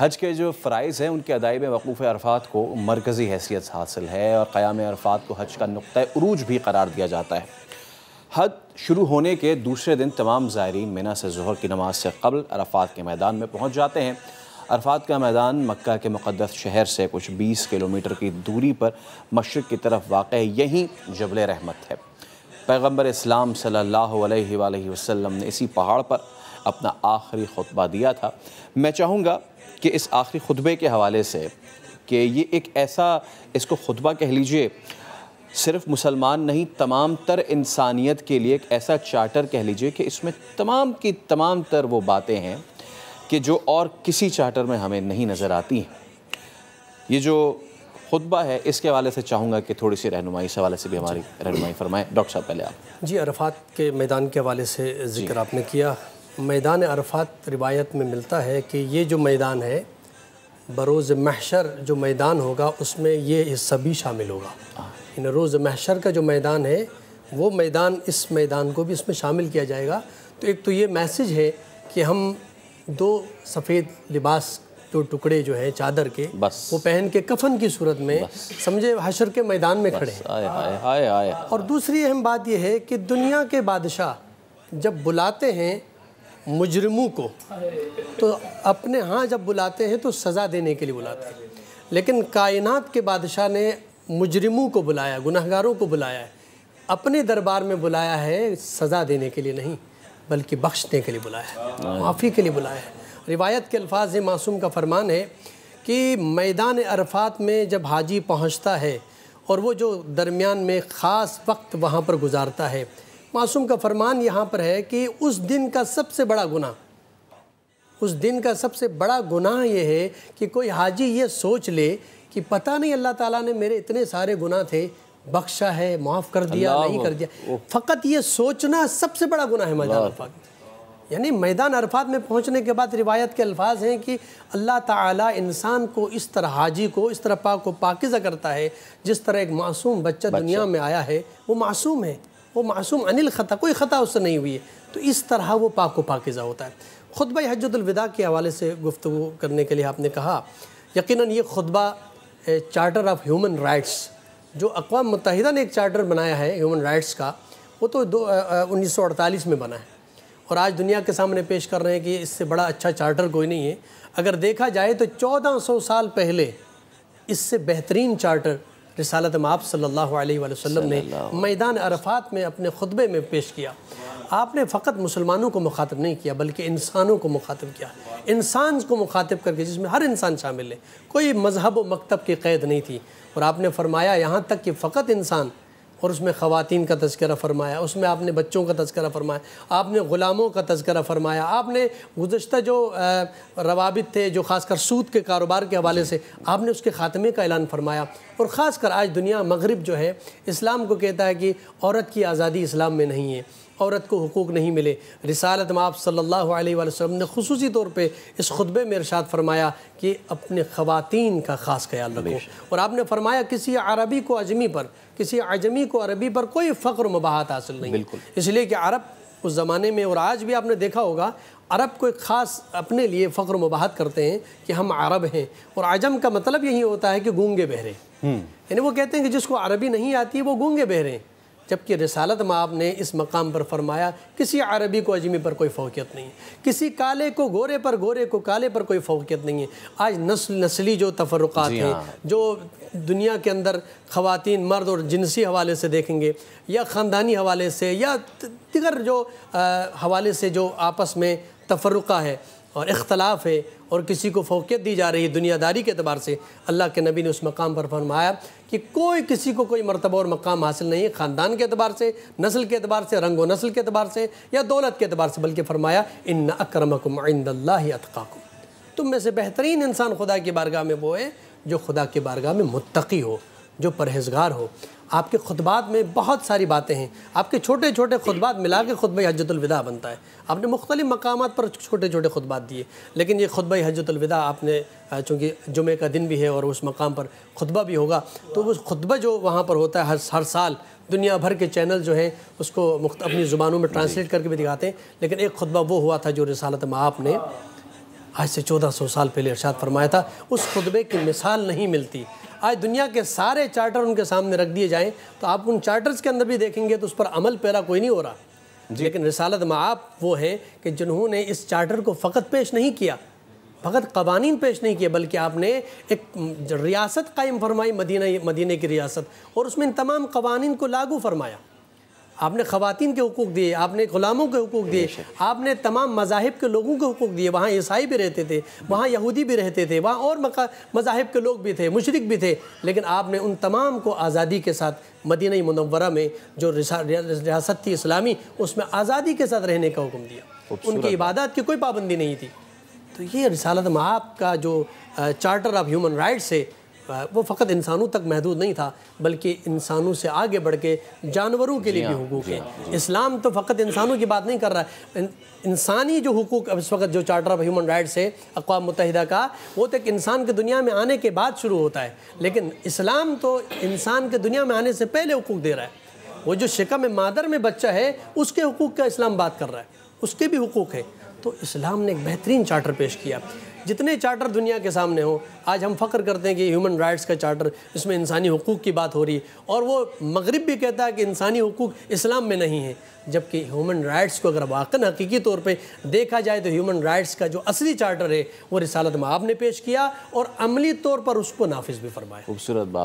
حج کے جو فرائض ہیں ان کی ادائی میں وقوف عرفات کو مرکزی حیثیت حاصل ہے اور قیام عرفات کو حج کا نقطہ عروج بھی قرار دیا جاتا ہے۔ حج شروع ہونے کے دوسرے دن تمام زائرین منی سے ظہر کی نماز سے قبل عرفات کے میدان میں پہنچ جاتے ہیں۔ عرفات کا میدان مکہ کے مقدس شہر سے کچھ 20 کلومیٹر کی دوری پر مشرق کی طرف واقع ہے، یہیں جبل رحمت ہے۔ پیغمبر اسلام صلی اللہ علیہ وآلہ وسلم نے اسی پہاڑ پر اپنا آخری خطبہ دیا تھا۔ میں چاہوں گا کہ اس آخری خطبے کے حوالے سے کہ یہ ایک ایسا، اس کو خطبہ کہہ لیجئے، صرف مسلمان نہیں تمام تر انسانیت کے لیے ایک ایسا چارٹر کہہ لیجئے کہ اس میں تمام کی تمام تر وہ باتیں ہیں کہ جو اور کسی چارٹر میں ہمیں نہیں نظر آتی ہیں۔ یہ جو خطبہ ہے اس کے حوالے سے چاہوں گا کہ تھوڑی سی رہنمائی، اس حوالے سے بھی ہماری رہنمائی فرمائیں۔ ڈاکٹر صاحب پہلے آپ۔ جی، عرفات کے میدان کے حوالے سے ذکر آپ نے کیا۔ میدان عرفات روایت میں ملتا ہے کہ یہ جو میدان ہے بروز محشر جو میدان ہوگا اس میں یہ حصہ بھی شامل ہوگا۔ یعنی روز محشر کا جو میدان ہے وہ میدان، اس میدان کو بھی اس میں شامل کیا جائے گا۔ تو ایک تو یہ میسج ہے کہ ہم دو سفید لباس، دو ٹکڑے جو ہیں چادر کے، وہ پہن کے کفن کی صورت میں سمجھے حشر کے میدان میں کھڑے ہیں۔ اور دوسری اہم بات یہ ہے کہ دنیا کے بادشاہ جب بلاتے ہیں مجرموں کو تو اپنے ہاں جب بلاتے ہیں تو سزا دینے کے لیے بلاتے ہیں، لیکن کائنات کے بادشاہ نے مجرموں کو بلایا، گناہگاروں کو بلایا ہے، اپنے دربار میں بلایا ہے سزا دینے کے لیے نہیں بلکہ بخشنے کے لیے بلایا ہے، معافی کے لیے بلایا ہے۔ روایت کے الفاظ معصوم کا فرمان ہے کہ میدان عرفات میں جب حاجی پہنچتا ہے اور وہ جو درمیان میں خاص وقت وہاں پر گزارتا ہے، معصوم کا فرمان یہاں پر ہے کہ اس دن کا سب سے بڑا گناہ، اس دن کا سب سے بڑا گناہ یہ ہے کہ کوئی حاجی یہ سوچ لے کہ پتہ نہیں اللہ تعالیٰ نے میرے اتنے سارے گناہ تھے، بخشا ہے، معاف کر دیا، نہیں کر دیا۔ فقط یہ سوچنا سب سے بڑا گناہ ہے میدان عرفات میں۔ یعنی میدان عرفات میں پہنچنے کے بعد روایت کے الفاظ ہیں کہ اللہ تعالیٰ انسان کو اس طرح، حاجی کو اس طرح پاک و پاکیزہ کرتا ہے جس طرح ایک معصوم بچہ دنیا میں آیا ہے، وہ معصوم ہے، وہ معصوم عن الخطا، کوئی خطا اس سے نہیں ہوئی ہے، تو اس طرح وہ پاک و پاکیزہ ہوتا ہے۔ خطبہ حجۃ الوداع کے حوالے سے گفتگو کرنے کے لیے آپ نے کہا، یقیناً یہ خطبہ چارٹر آف ہیومن رائٹس، جو اقوام متحدہ نے ایک چارٹر بنایا ہے ہیومن رائٹس کا، وہ تو 1948 میں بنا ہے، اور آج دنیا کے سامنے پیش کر رہے ہیں کہ اس سے بڑا اچھا چارٹر کوئی نہیں ہے۔ اگر دیکھا جائے تو 1400 سال پہلے اس سے بہترین چارٹر رسالت مآب صلی اللہ علیہ وآلہ وسلم نے میدان عرفات میں اپنے خطبے میں پیش کیا۔ آپ نے فقط مسلمانوں کو مخاطب نہیں کیا بلکہ انسانوں کو مخاطب کیا، انسان کو مخاطب کر کے، جس میں ہر انسان شامل ہے، کوئی مذہب و مکتب کی قید نہیں تھی۔ اور آپ نے فرمایا یہاں تک کہ فقط انسان، اور اس میں خواتین کا تذکرہ فرمایا، اس میں آپ نے بچوں کا تذکرہ فرمایا، آپ نے غلاموں کا تذکرہ فرمایا، آپ نے گزشتہ جو روابط تھے جو خاص کر سود کے کاروبار کے حوالے سے، آپ نے اس کے خاتمے کا اعلان فرمایا۔ اور خاص کر آج دنیا مغرب جو ہے اسلام کو کہتا ہے کہ عورت کی آزادی اسلام میں نہیں ہے، عورت کو حقوق نہیں ملے۔ رسالت مآب صلی اللہ علیہ وآلہ وسلم نے خصوصی طور پہ اس خطبے میں ارشاد فرمایا کہ اپنے خواتین کا خاص خیال رکھو، اور آپ نے فرمایا کسی عربی کو عجمی پر، کسی عجمی کو عربی پر کوئی فخر و مباحات حاصل نہیں، اس لیے کہ عرب اس زمانے میں، اور آج بھی آپ نے دیکھا ہوگا، عرب کو ایک خاص اپنے لیے فخر و مباحت کرتے ہیں کہ ہم عرب ہیں، اور عجم کا مطلب یہی ہوتا ہے کہ گونگے بہرے، یعنی وہ کہتے ہیں کہ جس کو عربی نہیں آتی ہے وہ گونگے بہرے ہیں، جبکہ رسالت مآب نے اس مقام پر فرمایا کسی عربی کو عجمی پر کوئی فوقیت نہیں ہے، کسی کالے کو گورے پر، گورے کو کالے پر کوئی فوقیت نہیں ہے۔ آج نسلی جو تفرقات ہیں، جو دنیا کے اندر خواتین، مرد اور جنسی حوالے سے دیکھیں گے یا خاندانی حوالے سے یا دیگر جو حوالے سے جو آپس میں تفرقہ ہے اور اختلاف ہے اور کسی کو فوقیت دی جا رہی ہے دنیا داری کے اعتبار سے، اللہ کے نبی نے اس مقام پر فرمایا کہ کوئی کسی کو کوئی مرتبہ اور مقام حاصل نہیں ہے، خاندان کے اعتبار سے، نسل کے اعتبار سے، رنگ و نسل کے اعتبار سے یا دولت کے اعتبار سے، بلکہ فرمایا ان اکرمکم عند اللہ اتقاکم، تم میں سے بہترین انسان خدا کی بارگاہ میں وہ ہے جو خدا کی بارگاہ میں متقی ہو، جو پرہیزگار ہو۔ آپ کے خطبات میں بہت ساری باتیں ہیں، آپ کے چھوٹے چھوٹے خطبات ملا کے خطبہ حجۃ الوداع بنتا ہے۔ آپ نے مختلف مقامات پر چھوٹے چھوٹے خطبات دیے، لیکن یہ خطبہ حجۃ الوداع آپ نے، چونکہ جمعہ کا دن بھی ہے اور اس مقام پر خطبہ بھی ہوگا، تو وہ خطبہ جو وہاں پر ہوتا ہے ہر سال دنیا بھر کے چینل جو ہیں اس کو اپنی زبانوں میں ٹرانسلیٹ کر کے بھی دکھاتے ہیں، لیکن ایک خطبہ وہ ہوا تھا جو رسالت مآب نے آج سے 1400 سال پہلے ارشاد فرمایا تھا، اس خطبے کی مثال نہیں ملتی۔ آج دنیا کے سارے چارٹر ان کے سامنے رکھ دیے جائیں تو آپ ان چارٹرز کے اندر بھی دیکھیں گے تو اس پر عمل پیرا کوئی نہیں ہو رہا، لیکن رسالت مآب وہ ہیں کہ جنہوں نے اس چارٹر کو فقط پیش نہیں کیا، فقط قوانین پیش نہیں کیے، بلکہ آپ نے ایک ریاست قائم فرمائی، مدینہ کی ریاست، اور اس میں ان تمام قوانین کو لاگو فرمایا۔ آپ نے خواتین کے حقوق دیے، آپ نے غلاموں کے حقوق دیے، آپ نے تمام مذاہب کے لوگوں کے حقوق دیے۔ وہاں عیسائی بھی رہتے تھے، وہاں یہودی بھی رہتے تھے، وہاں اور مذاہب کے لوگ بھی تھے، مشرک بھی تھے، لیکن آپ نے ان تمام کو آزادی کے ساتھ مدینہ منورہ میں جو ریاست تھی اسلامی، اس میں آزادی کے ساتھ رہنے کا حکم دیا۔ ان کی عبادات کی کوئی پابندی نہیں تھی۔ تو یہ رسالت مآب کا جو چارٹر آف ہیومن رائٹس ہے وہ فقط انسانوں تک محدود نہیں تھا، بلکہ انسانوں سے آگے بڑھ کے جانوروں کے لیے بھی حقوق ہیں۔ اسلام تو فقط انسانوں کی بات نہیں کر رہا ہے، انسانی جو حقوق اس وقت جو چارٹر آف ہیومن رائٹس ہے اقوام متحدہ کا، وہ تو ایک انسان کے دنیا میں آنے کے بعد شروع ہوتا ہے، لیکن اسلام تو انسان کے دنیا میں آنے سے پہلے حقوق دے رہا ہے۔ وہ جو شکم مادر میں بچہ ہے اس کے حقوق کا اسلام بات کر رہا ہے، اس کے بھی حقوق ہے۔ تو اسلام نے ایک بہترین چارٹر پیش کیا۔ جتنے چارٹر دنیا کے سامنے ہوں، آج ہم فخر کرتے ہیں کہ ہیومن رائٹس کا چارٹر، اس میں انسانی حقوق کی بات ہو رہی ہے، اور وہ مغرب بھی کہتا ہے کہ انسانی حقوق اسلام میں نہیں ہیں، جبکہ ہیومن رائٹس کو اگر واقعاً حقیقی طور پہ دیکھا جائے تو ہیومن رائٹس کا جو اصلی چارٹر ہے وہ رسالت مآب نے پیش کیا اور عملی طور پر اس کو نافذ بھی فرمایا۔ خوبصورت بات۔